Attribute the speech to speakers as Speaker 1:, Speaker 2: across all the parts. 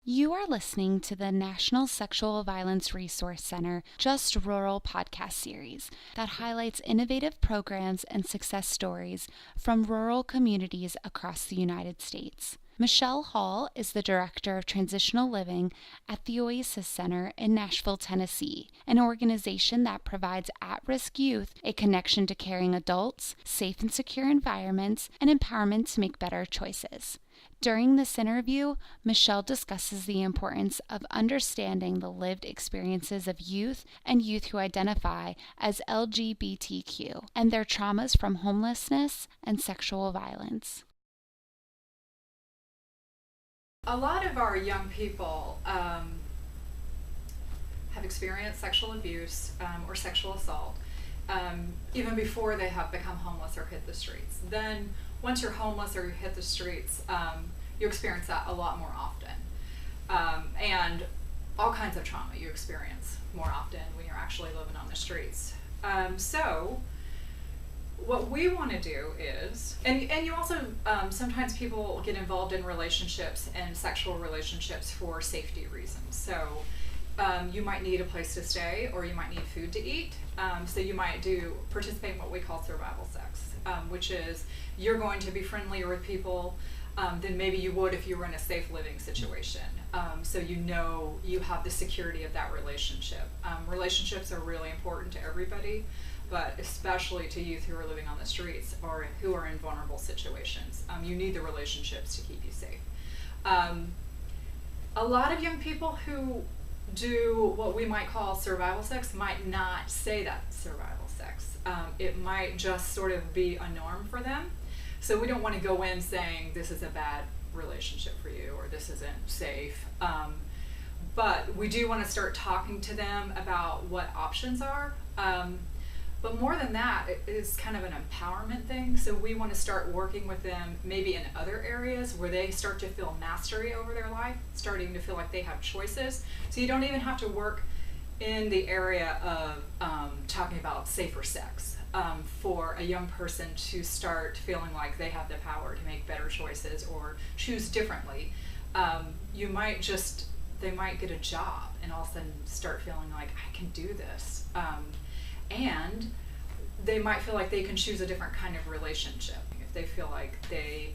Speaker 1: You are listening to the National Sexual Violence Resource Center Just Rural podcast series that highlights innovative programs and success stories from rural communities across the United States. Michelle Hall is the Director of Transitional Living at the Oasis Center in Nashville, Tennessee, an organization that provides at-risk youth a connection to caring adults, safe and secure environments, and empowerment to make better choices. During this interview, Michelle discusses the importance of understanding the lived experiences of youth and youth who identify as LGBTQ and their traumas from homelessness and sexual violence.
Speaker 2: A lot of our young people have experienced sexual abuse or sexual assault even before they have become homeless or hit the streets. Then once you're homeless or you hit the streets, you experience that a lot more often. And all kinds of trauma you experience more often when you're actually living on the streets. So what we want to do is, and you also, sometimes people get involved in relationships and sexual relationships for safety reasons. So you might need a place to stay, or you might need food to eat. So you might participate in what we call survival sex, which is you're going to be friendlier with people than maybe you would if you were in a safe living situation. So you know you have the security of that relationship. Relationships are really important to everybody, but especially to youth who are living on the streets or who are in vulnerable situations. You need the relationships to keep you safe. A lot of young people who do what we might call survival sex might not say that's survival sex. It might just sort of be a norm for them. So we don't want to go in saying this is a bad relationship for you or this isn't safe. But we do want to start talking to them about what options are. But more than that, it is kind of an empowerment thing. So we want to start working with them maybe in other areas where they start to feel mastery over their life, starting to feel like they have choices. So you don't even have to work in the area of talking about safer sex for a young person to start feeling like they have the power to make better choices or choose differently. They might get a job and all of a sudden start feeling like I can do this. And they might feel like they can choose a different kind of relationship if they feel like they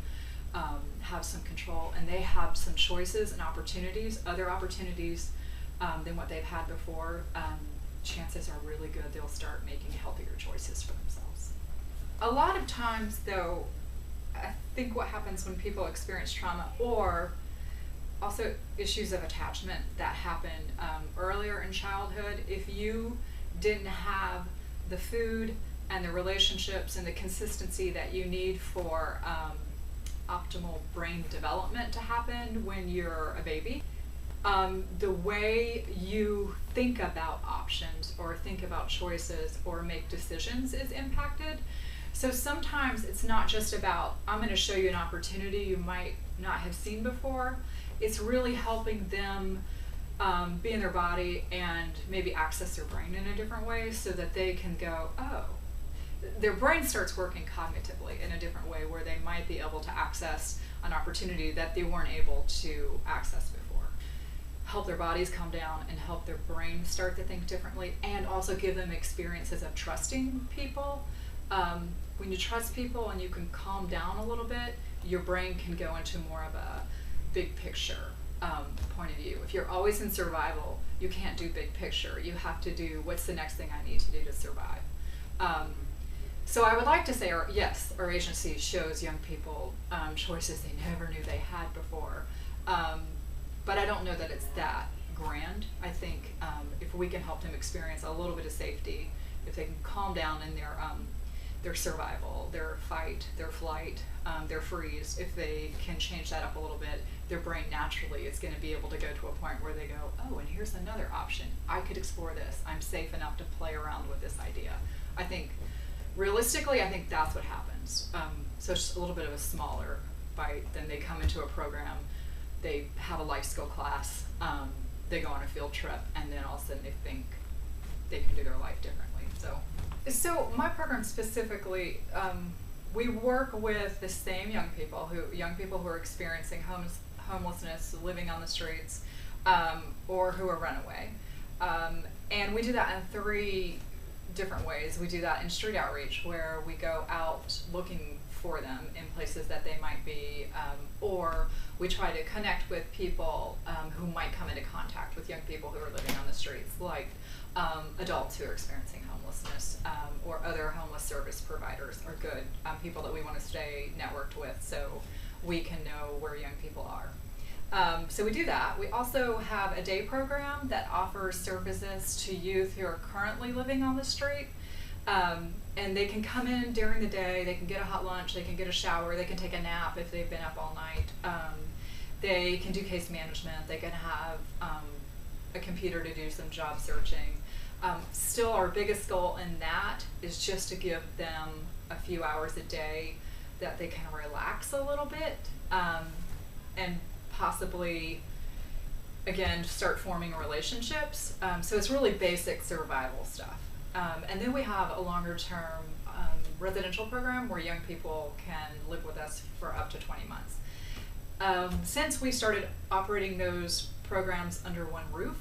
Speaker 2: have some control and they have some choices and other opportunities than what they've had before. Chances are really good they'll start making healthier choices for themselves. A lot of times, though, I think what happens when people experience trauma or also issues of attachment that happen earlier in childhood, if you didn't have the food and the relationships and the consistency that you need for optimal brain development to happen when you're a baby, the way you think about options or think about choices or make decisions is impacted. So sometimes it's not just about, I'm going to show you an opportunity you might not have seen before. It's really helping them be in their body and maybe access their brain in a different way so that they can go, oh, their brain starts working cognitively in a different way where they might be able to access an opportunity that they weren't able to access before. Help their bodies calm down and help their brain start to think differently, and also give them experiences of trusting people. When you trust people and you can calm down a little bit, your brain can go into more of a big picture point of view. If you're always in survival, you can't do big picture. You have to do what's the next thing I need to do to survive. So I would like to say, yes, our agency shows young people choices they never knew they had before. But I don't know that it's that grand. I think if we can help them experience a little bit of safety, if they can calm down in their survival, their fight, their flight, their freeze, if they can change that up a little bit, their brain naturally is going to be able to go to a point where they go, oh, and here's another option. I could explore this. I'm safe enough to play around with this idea. I think, realistically, I think that's what happens. So it's just a little bit of a smaller bite. Then they come into a program, they have a life skill class, they go on a field trip, and then all of a sudden they think they can do their life differently. So my program specifically, we work with the same young people who are experiencing homelessness, living on the streets, or who are runaway. And we do that in 3 different ways. We do that in street outreach, where we go out looking for them in places that they might be, or we try to connect with people who might come into contact with young people who are living on the streets, like adults who are experiencing homelessness, or other homeless service providers are good people that we want to stay networked with so we can know where young people are. So we do that. We also have a day program that offers services to youth who are currently living on the street. And they can come in during the day, they can get a hot lunch, they can get a shower, they can take a nap if they've been up all night. They can do case management, they can have a computer to do some job searching. Still, our biggest goal in that is just to give them a few hours a day that they can relax a little bit, and possibly, again, start forming relationships. So it's really basic survival stuff. And then we have a longer term residential program where young people can live with us for up to 20 months. Since we started operating those programs under one roof,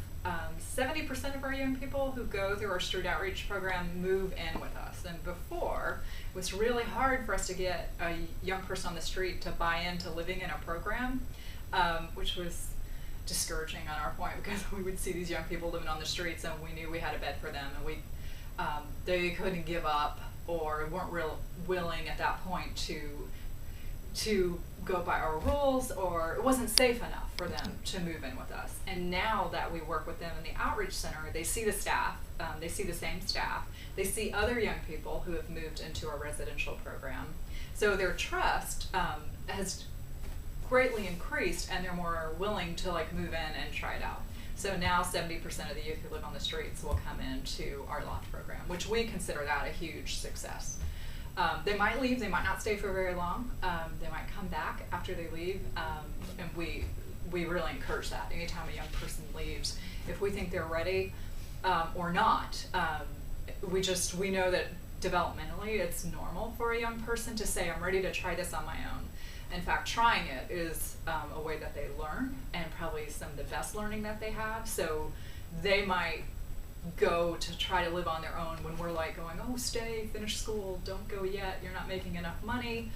Speaker 2: 70% of our young people who go through our street outreach program move in with us. And before, it was really hard for us to get a young person on the street to buy into living in a program, which was discouraging on our point, because we would see these young people living on the streets and we knew we had a bed for them, and they couldn't give up or weren't real willing at that point to go by our rules, or it wasn't safe enough for them to move in with us. And now that we work with them in the outreach center, they see the staff, they see the same staff, they see other young people who have moved into our residential program. So their trust has greatly increased, and they're more willing to move in and try it out. So now 70% of the youth who live on the streets will come into our loft program, which we consider that a huge success. They might leave, they might not stay for very long, they might come back after they leave, and we really encourage that. Anytime a young person leaves, if we think they're ready or not, we know that developmentally it's normal for a young person to say, I'm ready to try this on my own. In fact, trying it is a way that they learn, and probably some of the best learning that they have. So they might go to try to live on their own when we're going, oh, stay, finish school, don't go yet, you're not making enough money.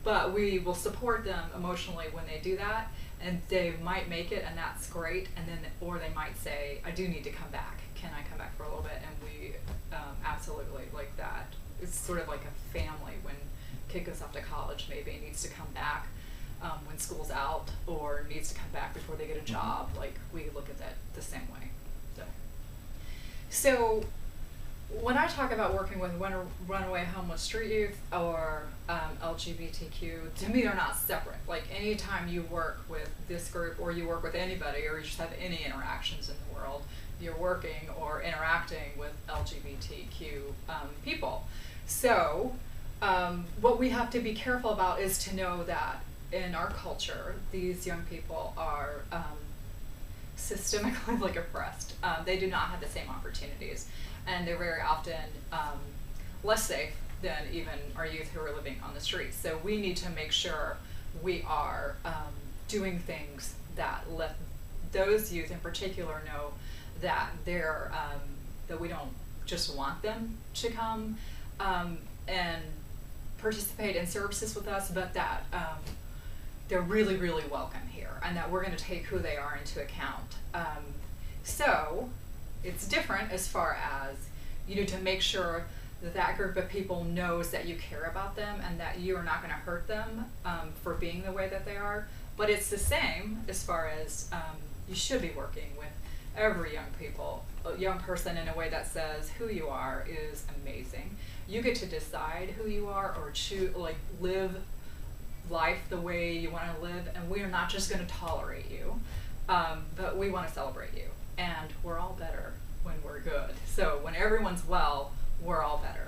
Speaker 2: But we will support them emotionally when they do that, and they might make it, and that's great. And then, or they might say, I do need to come back. Can I come back for a little bit? And we absolutely like that. It's sort of like a family. When kid goes off to college, maybe needs to come back when school's out, or needs to come back before they get a job. We look at that the same way. So when I talk about working with runaway homeless street youth or LGBTQ, to me they're not separate. Anytime you work with this group, or you work with anybody, or you just have any interactions in the world, you're working or interacting with LGBTQ people. So what we have to be careful about is to know that in our culture, these young people are systemically oppressed. They do not have the same opportunities, and they're very often less safe than even our youth who are living on the streets. So we need to make sure we are doing things that let those youth in particular know that they're that we don't just want them to come and participate in services with us, but that they're really, really welcome here, and that we're going to take who they are into account. So it's different as far as you need to make sure that that group of people knows that you care about them and that you are not going to hurt them for being the way that they are. But it's the same as far as you should be working with every young person in a way that says who you are is amazing. You get to decide who you are, or choose, live life the way you want to live, and we are not just going to tolerate you, but we want to celebrate you. And we're all better when we're good. So when everyone's well, we're all better.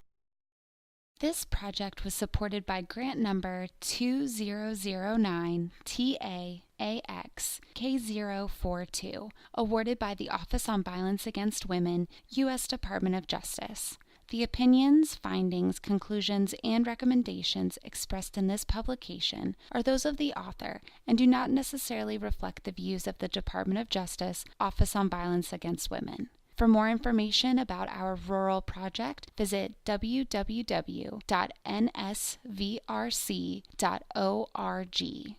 Speaker 1: This project was supported by grant number 2009-TAAX-K042, awarded by the Office on Violence Against Women, U.S. Department of Justice. The opinions, findings, conclusions, and recommendations expressed in this publication are those of the author and do not necessarily reflect the views of the Department of Justice, Office on Violence Against Women. For more information about our rural project, visit www.nsvrc.org.